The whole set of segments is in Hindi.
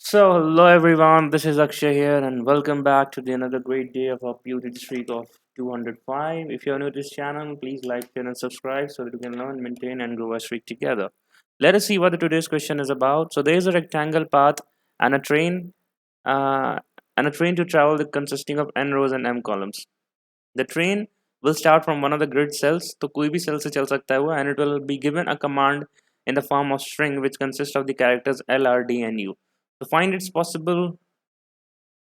Hello everyone, this is Akshay here, and welcome back to another great day of our beauty streak of 205. If you're new to this channel, please like, share, and subscribe so that we can learn, maintain, and grow our streak together. Let us see what today's question is about. So, there is a rectangle path and uh, a train to travel that consisting of n rows and m columns. The train will start from one of the grid cells, तो कोई भी cell से चल सकता है वो, and it will be given a command in the form of string which consists of the characters L, R, D, and U. To find it's possible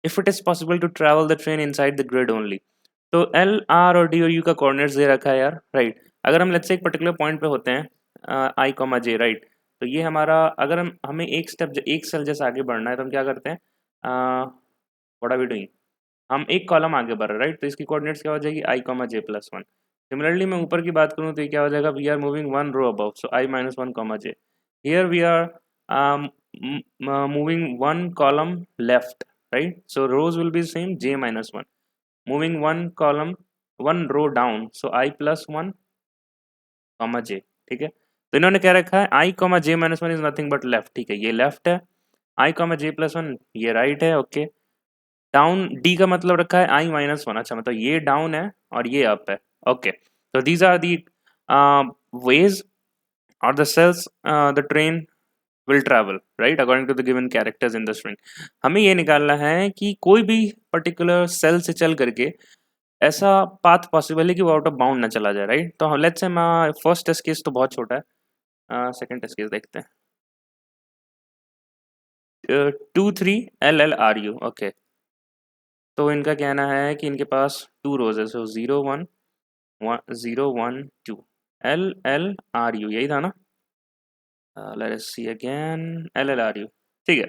if it is possible to travel the train inside the grid only. तो एल आर और डी और यू का कोऑर्डिनेट्स दे रखा है यार, राइट. अगर हम लेट्स से एक पर्टिकुलर पॉइंट पे होते हैं आई कॉमा जे, राइट. तो ये हमारा, अगर हम हमें एक स्टेप एक सेल जैसे आगे बढ़ना है तो हम क्या करते हैं, व्हाट आर वी डूइंग, हम एक कॉलम आगे बढ़ रहे हैं, राइट. तो इसकी कोऑर्डिनेट्स क्या हो जाएगी, आई कॉमा जे प्लस वन. सिमिलरली मैं ऊपर की बात करूँ तो ये क्या हो जाएगा, we are moving one row above, so I minus one comma J. Here we are moving one column left, right? So rows will be same, j minus 1. Moving one column, one row down, so I plus 1 comma j. ठीक है. तो इन्होंने क्या रखा है, i comma j minus 1 is nothing but left. ठीक है, ये लेफ्ट है. i comma j plus 1 ये राइट है. ओके. डाउन d का मतलब रखा है i minus 1. अच्छा, मतलब ये डाउन है और ये अप है. ओके. तो these are the ways or the cells the train will travel, right, according to the given characters in the string. हमें ये निकालना है कि कोई भी पर्टिकुलर सेल से चल करके ऐसा पाथ पॉसिबल है कि वो आउट ऑफ बाउंड ना चला जाए, राइट. तो let's say first test case तो बहुत छोटा है, सेकंड टेस्ट केस देखते हैं. 2 3 L L R U. Okay. तो इनका कहना है कि इनके पास टू रोज है, सो 0 1 L L R U, यही था ना. Let us see again, L L R U. ठीक है,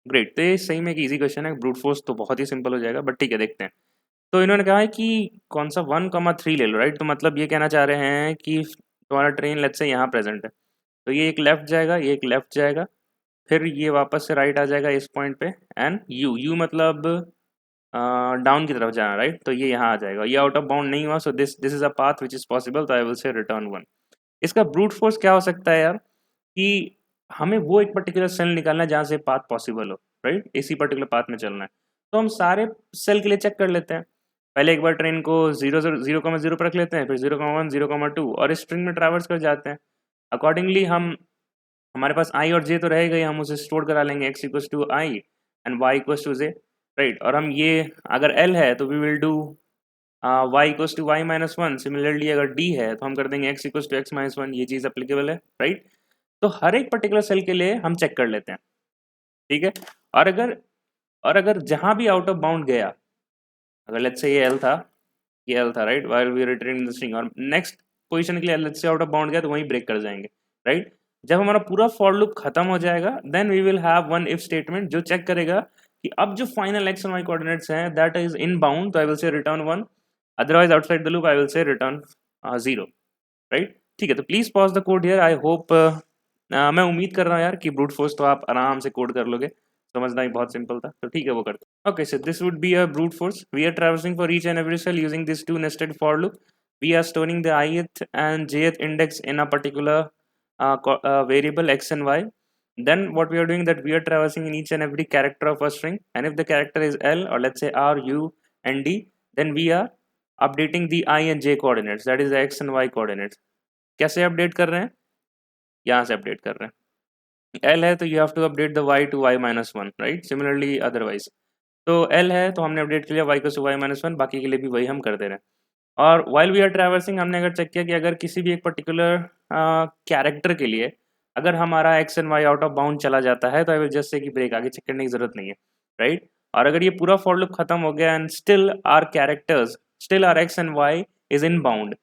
ग्रेट. तो ये सही में एक इजी क्वेश्चन है. ब्रूट फोर्स तो बहुत ही सिंपल हो जाएगा, बट ठीक है, देखते हैं. तो इन्होंने कहा है कि कौन सा 1 3 ले लो, राइट. तो मतलब ये कहना चाह रहे हैं कि तुम्हारा ट्रेन लेट्स से यहाँ प्रेजेंट है, तो ये एक लेफ्ट जाएगा, ये एक लेफ्ट जाएगा, फिर ये वापस से राइट आ जाएगा इस पॉइंट पे. एंड यू यू मतलब डाउन की तरफ जाना, राइट. तो ये यहाँ आ जाएगा, ये आउट ऑफ बाउंड नहीं हुआ, so this this is a path which is possible, तो आई विल से रिटर्न 1. इसका ब्रूट फोर्स क्या हो सकता है यार, कि हमें वो एक पर्टिकुलर सेल निकालना है जहाँ से पाथ पॉसिबल हो, राइट. इसी पर्टिकुलर पाथ में चलना है. तो हम सारे सेल के लिए चेक कर लेते हैं. पहले एक बार ट्रेन को 0 0 0 पर रख लेते हैं, फिर 0 1 0 2 और इस स्ट्रिंग में ट्रैवर्स कर जाते हैं. अकॉर्डिंगली हम, हमारे पास आई और जे तो रहेगा ही, हम उसे स्टोर करा लेंगे, X equals to I and Y equals to J, right. और हम ये, अगर एल है तो we will do Y equals to Y minus one. Similarly अगर डी है तो हम कर देंगे X equals to X minus one. ये चीज़ अप्लीकेबल है, राइट. तो हर एक पर्टिकुलर सेल के लिए हम चेक कर लेते हैं, ठीक है. और अगर जहां भी आउट ऑफ बाउंड गया, अगर लेट्स से ये एल था, ये एल था, right, while we returning the string, और नेक्स्ट पोजीशन के लिए let's say out of bound गया तो वहीं ब्रेक कर जाएंगे, राइट. जब हमारा पूरा फॉर लूप खत्म हो जाएगा, then we will have one if statement जो चेक करेगा कि अब जो final X and Y coordinates हैं दैट इज इन बाउंड, तो I will say return 1. Otherwise outside the loop I will say return 0, right. ठीक है, तो please pause the code here. I hope, मैं उम्मीद कर रहा हूँ यार कि ब्रूट फोर्स तो आप आराम से कोड कर लोगे. समझना ही बहुत सिंपल था, तो ठीक है, वो करते. Okay, so this would be a brute force. We are traversing for each and every cell using this two nested for loop. We are storing the ith and jth index in a particular variable x and y. Then what we are doing, that we are traversing in each and every character of a string, and if the character is L or let's say R, U and D, then we are updating the I and J coordinates, that is the x and y coordinates. कैसे अपडेट कर रहे हैं, यहाँ से अपडेट कर रहे हैं. L है तो you have to update the y to y minus 1, right? Similarly otherwise. तो L है तो हमने अपडेट कर लिया y को y माइनस वन, बाकी के लिए भी वही हम कर दे रहे हैं. और वाइल वी आर ट्रैवर्सिंग हमने अगर चेक किया कि अगर किसी भी एक पर्टिकुलर कैरेक्टर के लिए अगर हमारा X and Y out of bound चला जाता है, तो आई विल जस्ट से कि ब्रेक, आगे चेक करने की जरूरत नहीं है, राइट. और अगर ये पूरा फॉर लूप खत्म हो गया and still are characters, still are X and Y is in bound,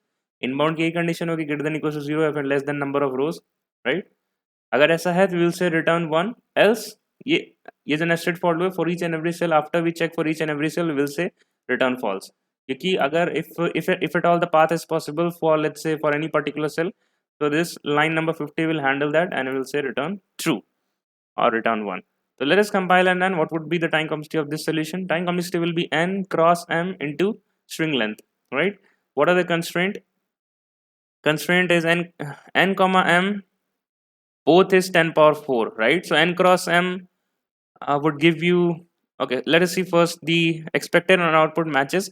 in bound की यही कंडीशन होगी, ग्रेटर देन इक्वल टू 0 या फिर less than number of rows, right. अगर ऐसा है तो we will say return 1. Else ये जो नेस्टेड फॉर लूप है, for each and every cell after we check for each and every cell, we will say return false. क्योंकि अगर if at all the path is possible for, let's say, for any particular cell, so this line number 50 will handle that and it will say return true or return 1. So let us compile and run. What would be the time complexity of this solution? Time complexity will be n cross m into string length, right. What are the constraint is n comma m, both is 10 power 4, right. So n cross m, would give you, okay, let us see first the expected and output matches,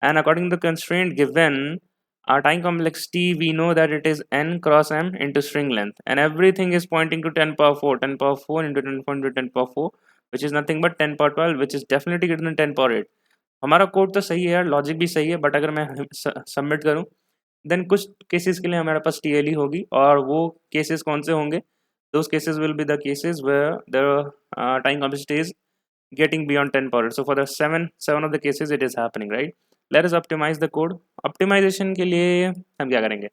and according to the constraint given, our time complexity, we know that it is n cross m into string length, and everything is pointing to 10 power 4, 10 power 4 into 10 into 10 power 4, which is nothing but 10 power 12, which is definitely greater than 10 power 8. हमारा कोड तो सही है यार, लॉजिक भी सही है, बट अगर मैं सबमिट करूं देन कुछ केसेस के लिए हमारे पास टीएल ही होगी, और वो केसेस कौन से होंगे? those cases will be the cases where the time complexity is getting beyond 10 power. So for the seven of the cases it is happening, right? Let us optimize the code. Optimization के लिए हम क्या करेंगे?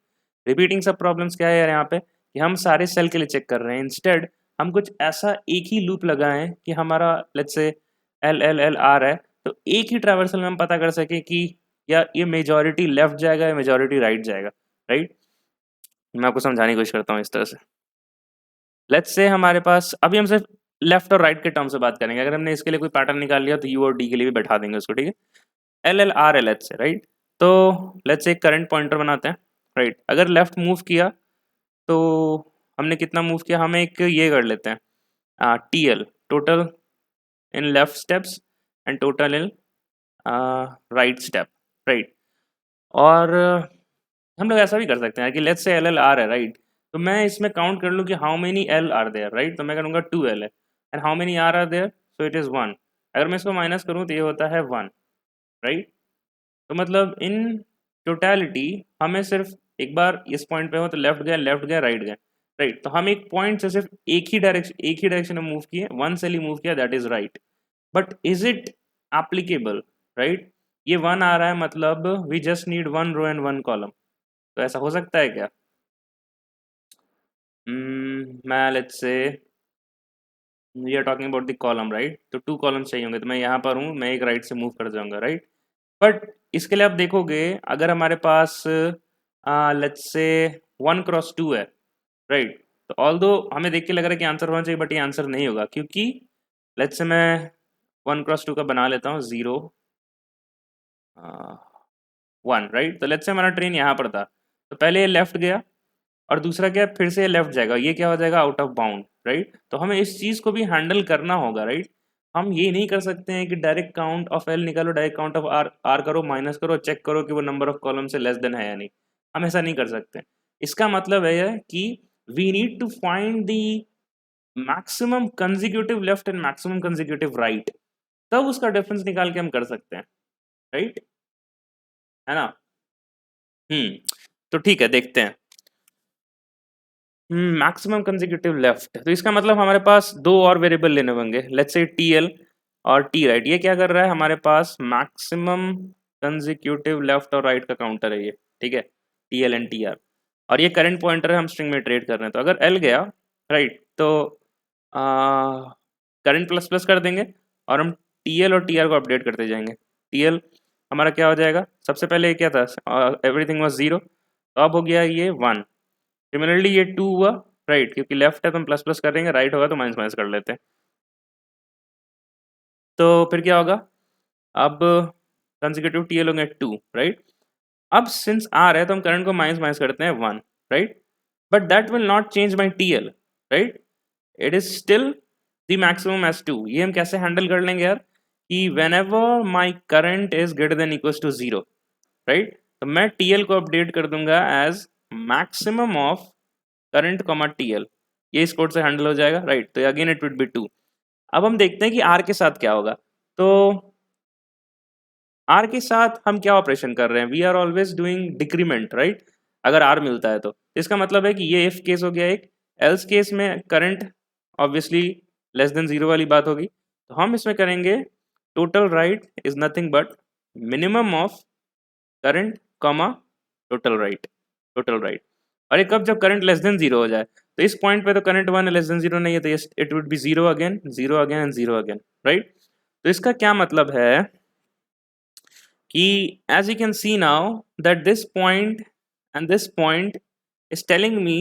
Repeating सब problems क्या है यार यहाँ पे कि हम सारे सेल के लिए चेक कर रहे हैं, इंस्टेड हम कुछ ऐसा एक ही लूप लगाएं कि हमारा let's say L L L R है, तो एक ही ट्रैवर्सल में हम पता कर सके कि या ये मेजॉरिटी लेफ्ट जाएगा या मेजॉरिटी राइट जाएगा, राइट? मैं आपको समझाने की कोशिश करता हूँ इस तरह से। लेट्स से हमारे पास अभी हम सिर्फ लेफ्ट और राइट के टर्म से बात करेंगे, अगर हमने इसके लिए कोई पैटर्न निकाल लिया तो यू और डी के लिए भी बैठा देंगे उसको, ठीक है? L L R L H से, राइट? तो लेट्स से एक करंट पॉइंटर बनाते हैं, राइट? अगर लेफ्ट मूव किया तो हमने कितना मूव किया, हम एक ये कर लेते हैं T L, total in left steps and total in right step, right? और हम लोग ऐसा भी कर सकते हैं कि let's say L L R है, राइट? तो मैं इसमें काउंट कर लूँ कि how many L are there, right? तो मैं करूँगा 2 एल है, and how many are there, so it is 1। अगर मैं इसको माइनस करूँ तो ये होता है 1, राइट? तो मतलब इन टोटलिटी हमें सिर्फ एक बार इस पॉइंट पे हो तो लेफ्ट गया राइट गया, राइट? तो हम एक पॉइंट से सिर्फ एक ही डायरेक्शन में मूव किए, वन सेल ही मूव किया, that is right. But is it applicable, right? ये 1 आ रहा है, मतलब we just need 1 row and 1 column, तो ऐसा हो सकता है क्या? मैं let's say we are talking about the column, right? तो 2 कॉलम्स चाहिए होंगे, तो मैं यहाँ पर हूँ, मैं एक राइट से मूव कर जाऊँगा, राइट? बट इसके लिए आप देखोगे अगर हमारे पास लेट्स से 1 क्रॉस 2 है, राइट? तो ऑल्दो हमें देख के लग रहा है कि आंसर होना चाहिए, बट ये आंसर नहीं होगा, क्योंकि लेट्स से मैं 1 क्रॉस 2 का बना लेता हूँ 0 1, राइट? तो लेट्स से हमारा ट्रेन यहाँ पर था, तो पहले ये लेफ्ट गया और दूसरा क्या, फिर से ये लेफ्ट जाएगा, ये क्या हो जाएगा, आउट ऑफ बाउंड, राइट? तो हमें इस चीज़ को भी हैंडल करना होगा, राइट? हम ये नहीं कर सकते हैं कि डायरेक्ट काउंट ऑफ एल निकालो, direct count of R R करो, माइनस करो, चेक करो कि वो नंबर ऑफ कॉलम से लेस देन है या नहीं। हम ऐसा नहीं कर सकते। इसका मतलब है कि we need to find the maximum consecutive left and maximum consecutive right, तब उसका डिफरेंस निकाल के हम कर सकते हैं, राइट? है ना? तो ठीक है, देखते हैं। मैक्सिमम कंसेक्यूटिव लेफ्ट, तो इसका मतलब हमारे पास 2 और वेरिएबल लेने होंगे, लेट्स से टी एल और टी राइट। ये क्या कर रहा है, हमारे पास मैक्सिमम कंसेक्यूटिव लेफ्ट और राइट का काउंटर है ये, ठीक है? T L and T R, और ये करंट पॉइंटर है, हम स्ट्रिंग में ट्रेड कर रहे हैं, तो अगर एल गया, राइट, तो करंट प्लस प्लस कर देंगे और हम टी एल और टी आर को अपडेट करते जाएंगे। टी एल हमारा क्या हो जाएगा, सबसे पहले ये क्या था, एवरीथिंग वाज 0, तो अब हो गया ये 1। सिमिलरली ये 2 हुआ, राइट? क्योंकि लेफ्ट है तो हम प्लस प्लस करेंगे, राइट होगा तो माइनस माइनस कर लेते हैं। तो फिर क्या होगा, अब कंसेक्यूटिव टी एल होंगे 2, राइट? अब सिंस आर है तो हम करंट को माइनस माइनस करते हैं 1, right? But that will not change my T L, right? It is still the maximum as 2। ये हम कैसे हैंडल कर लेंगे यार, कि whenever my current is greater than equal to 0, right? तो मैं टी एल को अपडेट कर दूंगा as maximum of current comma T L, ये इस कोड से हैंडल हो जाएगा, राइट? तो अगेन इट विल बी 2। अब हम देखते हैं कि आर के साथ क्या होगा। तो आर के साथ हम क्या ऑपरेशन कर रहे हैं, we are always doing decrement, right? अगर आर मिलता है तो इसका मतलब है कि ये इफ केस हो गया एक, एल्स केस में करंट ऑब्वियसली लेस देन 0 वाली बात होगी, तो हम इसमें करेंगे total right is nothing but minimum of current comma total right. और ये कब, जब करंट लेस देन 0 हो जाए, तो इस पॉइंट पे तो करंट 1 लेस देन 0 नहीं है, तो it would be 0 again, 0 again and 0 again, right? तो इसका क्या मतलब है कि as you can see now that this point and this point is telling me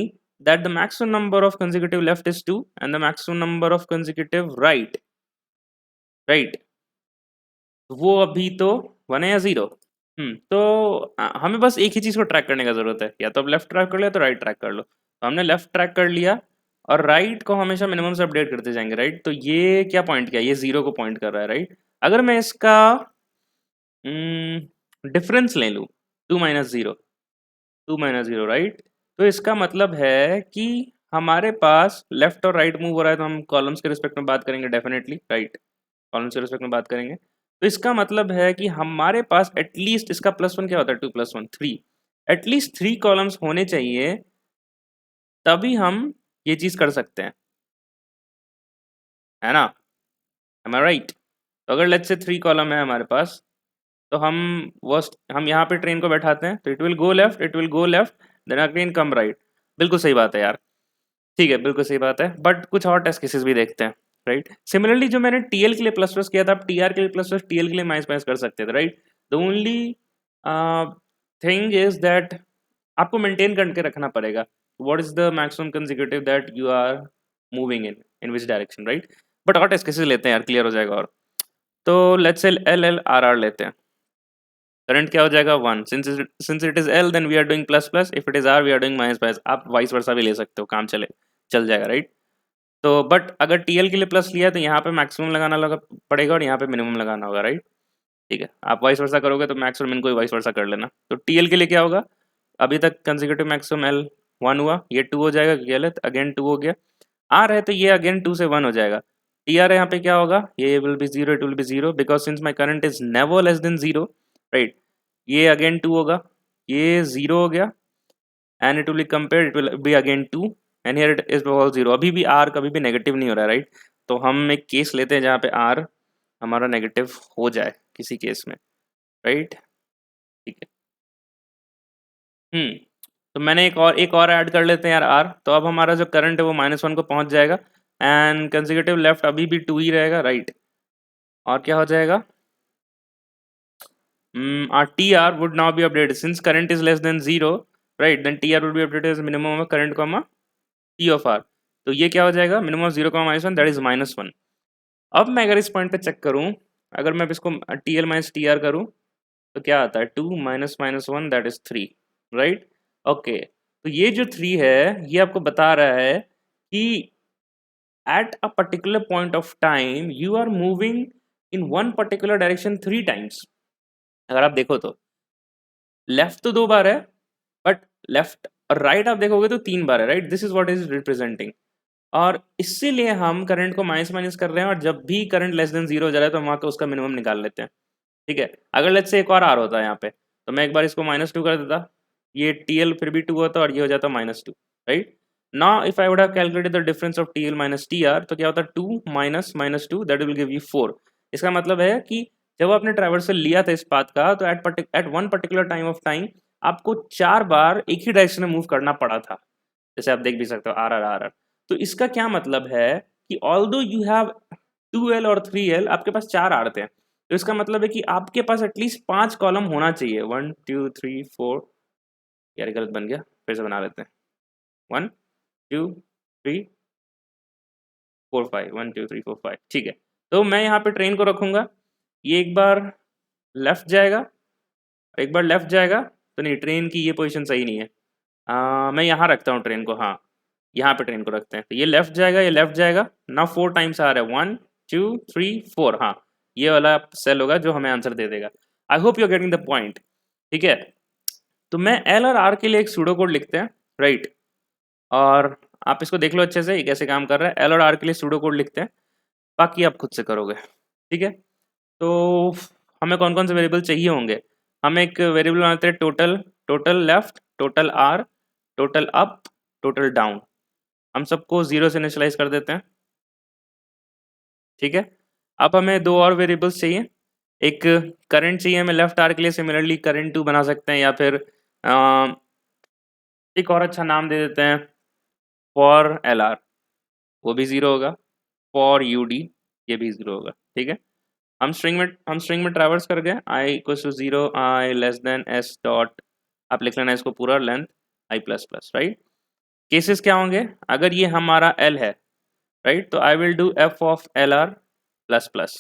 that the maximum number of consecutive left is 2 and the maximum number of consecutive right, वो अभी तो 1 है या 0? तो हमें बस एक ही चीज़ को ट्रैक करने का ज़रूरत है, या तो अब लेफ्ट ट्रैक कर लिया तो राइट ट्रैक कर लो। तो हमने लेफ्ट ट्रैक कर लिया और राइट को हमेशा मिनिमम से अपडेट करते जाएंगे, राइट। तो ये क्या पॉइंट किया, ये 0 को पॉइंट कर रहा है, राइट। अगर मैं इसका डिफरेंस ले लूँ, 2 - 0, 2 - 0, राइट। तो इसका मतलब है कि हमारे पास लेफ्ट और राइट मूव हो रहा है, तो हम कॉलम्स के रिस्पेक्ट में बात करेंगे डेफिनेटली, राइट। कॉलम्स के रिस्पेक्ट में बात करेंगे, तो इसका मतलब है कि हमारे पास एटलीस्ट इसका +1 क्या होता है, 2 + 1 3, एटलीस्ट 3 कॉलम्स होने चाहिए, तभी हम ये चीज़ कर सकते हैं, है ना। एम आई राइट। तो अगर लेट्स से 3 कॉलम है हमारे पास, तो हम यहाँ पे ट्रेन को बैठाते हैं, तो it will go left, it will go left, then again come right. बिल्कुल सही बात है यार, ठीक है, बिल्कुल सही बात है। बट कुछ और टेस्ट केसेस भी देखते हैं, राइट। सिमिलरली जो मैंने टीएल के लिए प्लस प्लस किया था, आप टीआर के लिए प्लस प्लस टीएल के लिए माइनस माइनस कर सकते थे, right. The only thing is that आपको मेंटेन करके रखना पड़ेगा, what is the maximum consecutive that you are moving in which direction, right. But और टेस्ट केसेस लेते हैं यार, क्लियर हो जाएगा। और तो let's say L L are are लेते हैं। करंट क्या हो जाएगा, 1। Since it is L then we are doing plus plus, if it is R we are doing minus minus. आप वाइस वर्सा भी ले सकते हो, काम चल जाएगा, राइट। तो बट अगर टीएल के लिए प्लस लिया तो यहाँ पे मैक्सिमम लगाना लगा पड़ेगा और यहाँ पे मिनिमम लगाना होगा, राइट। ठीक है, आप वाइस वर्सा करोगे तो मैक्स और मिन को ही वाइस वर्सा कर लेना। तो टीएल के लिए क्या होगा, अभी तक कंसेक्यूटिव मैक्सिमम एल 1 हुआ, ये 2 हो जाएगा, क्योंकि एल अगेन 2 हो गया। आर है तो ये अगेन 2 से 1 हो जाएगा। टी आर यहाँ पे क्या होगा, ये will be 0, it will be 0 because since my current is never less than 0, right. ये अगेन 2 होगा, ये 0 हो गया, and it will be compare, it will be again 2, and here it is all 0। अभी भी आर कभी भी नेगेटिव नहीं हो रहा है, राइट। तो हम एक केस लेते हैं जहाँ पे आर हमारा नेगेटिव हो जाए किसी केस में, राइट। ठीक है। हम्म तो मैंने एक और ऐड कर लेते हैं यार आर। तो अब हमारा जो करंट है वो -1 को पहुंच जाएगा, एंड कंसेक्यूटिव लेफ्ट अभी भी 2 ही रहेगा, राइट। और क्या हो जाएगा, our TR would now be updated since current is less than 0, right, then TR would be updated as minimum of current comma T of R। तो ये क्या हो जाएगा, मिनिमम ऑफ 0 -1, दैट इज -1। अब मैं अगर इस पॉइंट पे चेक करूं, अगर मैं इसको TL माइनस TR करूं, तो क्या आता है, 2 - -1 दैट इज 3, राइट। ओके, तो ये जो 3 है ये आपको बता रहा है कि at a particular point of time you are moving in one particular direction 3 times। अगर आप देखो तो लेफ्ट तो 2 बार है, बट लेफ्ट और राइट आप देखोगे तो 3 बार है, right. This is what is representing. और इसीलिए हम करंट को माइनस माइनस कर रहे हैं, और जब भी करंट लेस देन 0 हो जा रहा है तो वहां का उसका मिनिमम निकाल लेते हैं, ठीक है। अगर लेट्स से एक और आर होता है यहाँ पे, तो मैं एक बार इसको -2 कर देता, ये TL फिर भी 2 होता और ये हो जाता -2, right. Now if I would have calculated the difference of TL minus TR, तो क्या होता है, 2 minus -2 that will give you 4। इसका मतलब है कि जब आपने ट्रैवर्सल लिया था इस पाथ का, तो at one particular time of time आपको 4 बार एक ही डायरेक्शन में मूव करना पड़ा था, जैसे आप देख भी सकते हो आर आर आर आर। तो इसका क्या मतलब है कि ऑल्दो यू हैव 2L और 3L, आपके पास 4 आर थे, तो इसका मतलब है कि आपके पास एटलीस्ट 5 कॉलम होना चाहिए, 1 2 3 4। यार गलत बन गया, फिर से बना लेते हैं, 1 2 3 4 5, 1 2 3 4 5, ठीक है। तो मैं यहाँ पे ट्रेन को रखूंगा, ये एक बार लेफ्ट जाएगा, एक बार लेफ्ट जाएगा, तो नहीं, ट्रेन की ये पोजीशन सही नहीं है। मैं यहाँ रखता हूँ ट्रेन को, हाँ, यहाँ पे ट्रेन को रखते हैं। तो ये लेफ्ट जाएगा, ये लेफ्ट जाएगा ना, 4 टाइम्स आ रहा है, 1 2 3 4, हाँ, ये वाला सेल होगा जो हमें आंसर दे देगा। I hope you are getting the point, ठीक है। तो मैं एल और आर के लिए एक सूडो कोड लिखते हैं, राइट। और आप इसको देख लो अच्छे से ये कैसे काम कर रहा है। एल और आर के लिए सूडो कोड लिखते हैं, बाकी आप खुद से करोगे, ठीक है। तो हमें कौन कौन से वेरिएबल चाहिए होंगे, हम एक वेरिएबल बनाते हैं total, total left, total R, total up, total down. हम सबको 0 से इनिशियलाइज कर देते हैं, ठीक है। अब हमें 2 और वेरिएबल्स चाहिए, एक करंट चाहिए हमें लेफ्ट आर के लिए, सिमिलरली करंट 2 बना सकते हैं, या फिर एक और अच्छा नाम दे देते हैं फॉर एल आर, वो भी 0 होगा, फॉर यू डी ये भी 0 होगा, ठीक है। हम स्ट्रिंग में ट्रैवर्स कर गए, I equals to 0, I less than S dot, आप लिख लेना इसको पूरा length I plus plus, right. Cases क्या होंगे, अगर ये हमारा एल है, राइट, तो I will do F of L R plus plus,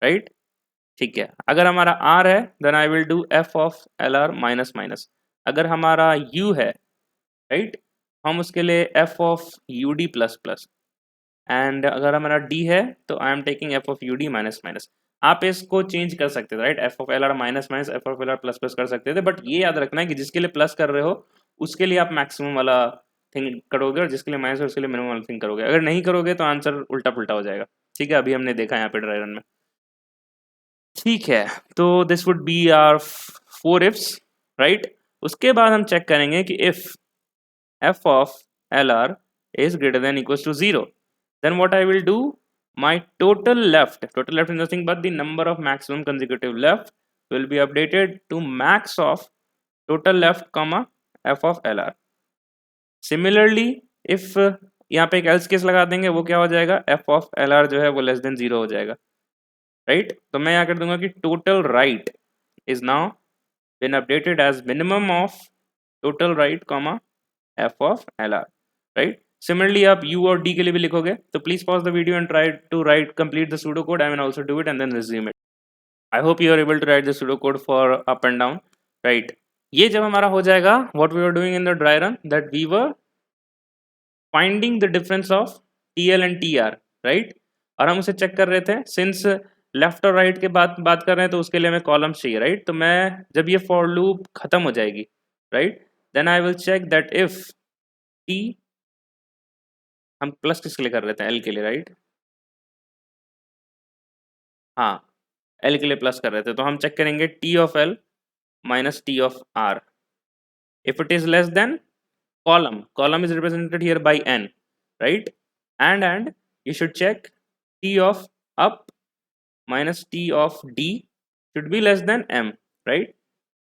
right, ठीक है। अगर हमारा आर है then I will do F of L R minus minus. अगर हमारा यू है, राइट, हम उसके लिए F of U D plus plus, and अगर हमारा डी है तो I am taking F of U D minus minus. आप इसको चेंज कर सकते थे, right, F of L R minus minus F of L R plus plus कर सकते थे, बट ये याद रखना है कि जिसके लिए प्लस कर रहे हो उसके लिए आप मैक्सिमम वाला थिंग करोगे, और जिसके लिए माइनस है उसके लिए मिनिमम वाला थिंग करोगे। अगर नहीं करोगे तो आंसर उल्टा पुल्टा हो जाएगा। ठीक है, अभी हमने देखा यहाँ पे ड्राई रन में। ठीक है, तो this would be our four ifs, right. उसके बाद हम चेक करेंगे कि if f of LR is greater than equals to 0, then what I will do, my total left is nothing but the number of maximum consecutive left will be updated to max of total left comma f of LR. Similarly, if यहाँ पे एक else केस लगा देंगे, वो क्या हो जाएगा, f of LR जो है वो लेस देन 0 हो जाएगा, राइट। तो मैं यहाँ कर दूंगा कि total right is now been updated as minimum of total right comma f of LR, right? Similarly, आप u और d के लिए भी लिखोगे, तो please pause the video and try to complete the pseudocode. I will also do it and then resume it. I hope you are able to write the pseudocode for up and down, right? ये जब हमारा हो जाएगा, what we were doing in the dry run, that we were finding the difference of TL and TR, right? और हम उसे चेक कर रहे थे, since लेफ्ट और राइट के बात कर रहे हैं तो उसके लिए हमें कॉलम्स चाहिए, राइट। तो मैं जब ये फॉर लूप खत्म हो जाएगी, right, then I will check that if T, हम प्लस किसके लिए कर रहे थे, एल के लिए, राइट। हाँ, एल के लिए प्लस कर रहे थे, तो हम चेक करेंगे T of L minus T of R. If it is less than column is represented here by n, right, and you should check t of up minus t of d should be less than m, right।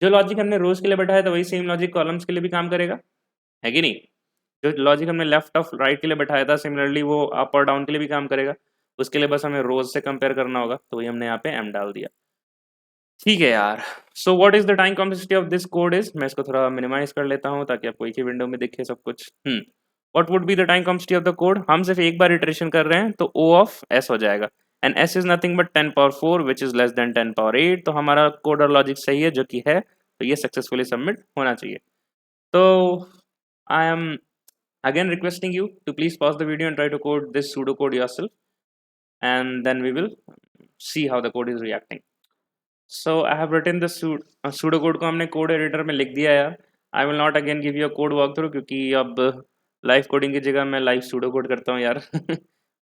जो लॉजिक हमने रोज के लिए बैठाया था वही सेम लॉजिक कॉलम्स के लिए भी काम करेगा, है कि नहीं। जो लॉजिक हमने लेफ्ट ऑफ राइट के लिए बैठाया था, सिमिलरली वो अप और डाउन के लिए भी काम करेगा। उसके लिए बस हमें रोज से कंपेयर करना होगा, तो वही हमने यहाँ पे m डाल दिया। ठीक है यार, so what is the time complexity of this code is, मैं इसको थोड़ा मिनिमाइज कर लेता हूँ ताकि आपको एक ही विंडो में दिखे सब कुछ। What would be the time complexity of the code, हम सिर्फ एक बार इटरेशन कर रहे हैं तो O ऑफ S हो जाएगा, and S is nothing but 10 power 4 which is less then 10 power 8। तो हमारा कोड और लॉजिक सही है, जो कि है, तो ये सक्सेसफुली सबमिट होना चाहिए। तो I am again requesting you to please pause the video and try to code this pseudocode yourself, and then we will see how the code is reacting. So I have written the pseudocode को हमने कोड एडिटर में लिख दिया यार। I will not again give you a code walkthrough क्योंकि अब लाइव कोडिंग की जगह मैं लाइव pseudocode करता हूँ यार।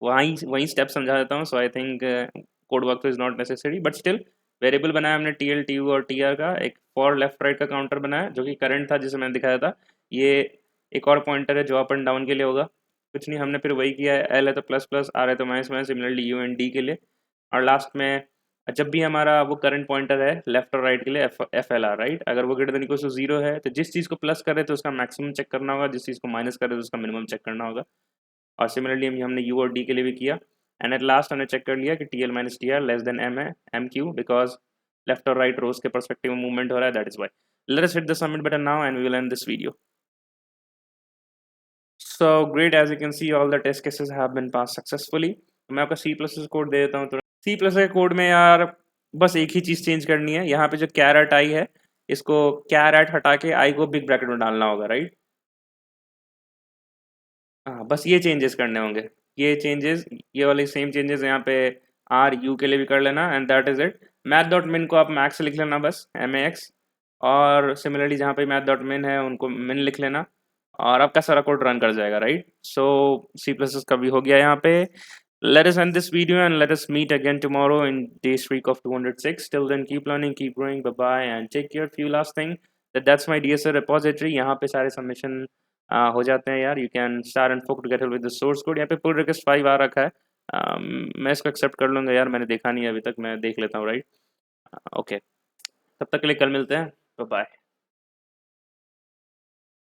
वहीं स्टेप समझा देता हूँ। So I think code walkthrough is not necessary, but still variable बनाया हमने TL, TU और TR का, एक फॉर लेफ्ट राइट का काउंटर बनाया जो कि करंट था जिसे मैंने दिखाया था। ये एक और पॉइंटर है जो अप एंड डाउन के लिए होगा, कुछ नहीं, हमने फिर वही किया है। एल है तो प्लस प्लस, आर है तो minus minus, similarly you and D के लिए। और लास्ट में जब भी हमारा वो करंट पॉइंटर है लेफ्ट और राइट के लिए एफ एल आर, राइट, अगर वो ग्रेटर देन इक्वल टू 0 है तो जिस चीज़ को प्लस कर रहे तो उसका मैक्सिमम चेक करना होगा, जिस चीज़ को माइनस कर रहे तो उसका मिनिमम चेक करना होगा। और सिमिलरली हमने यू और डी के लिए भी किया, एंड एट लास्ट हमने चेक कर लिया कि T L minus T R less than M है, एम क्यू, बिकॉज लेफ्ट और राइट रोज के परस्पेक्टिव में मूवमेंट हो रहा है, that is why. Let us hit the submit button now and we will end this video. So great, as you can see all the test cases have been passed successfully। मैं आपका C++ कोड दे देता हूँ। तो C++ के कोड में यार बस एक ही चीज़ चेंज करनी है, यहाँ पे जो कैरेट आई है इसको कैरेट हटा के आई को बिग ब्रैकेट में डालना होगा, राइट। हाँ, बस ये चेंजेस करने होंगे, ये चेंजेस, ये वाले सेम चेंजेस यहाँ पे आर यू के लिए भी कर लेना, and that is it. Math dot मिन को आप मैक्स लिख लेना, बस MAX, और सिमिलरली जहाँ पे मैथ डॉट मिन है उनको मिन लिख लेना, और आपका सारा कोड रन कर जाएगा, राइट। सो C++ का भी हो गया यहाँ पे। Let us end this video and let us meet again tomorrow in day streak of 206. Till then, keep learning, keep growing, bye bye, and take care. Few last thing, that's my DSL repository. यहाँ पे सारे सबमिशन हो जाते हैं यार। You can start and fork to get help with the source code। यहाँ पे pull request 5 आ रखा है, मैं इसको एक्सेप्ट कर लूँगा यार, मैंने देखा नहीं है अभी तक, मैं देख लेता हूँ, राइट। ओके, तब तक के लिए कल मिलते हैं, बाय बाय।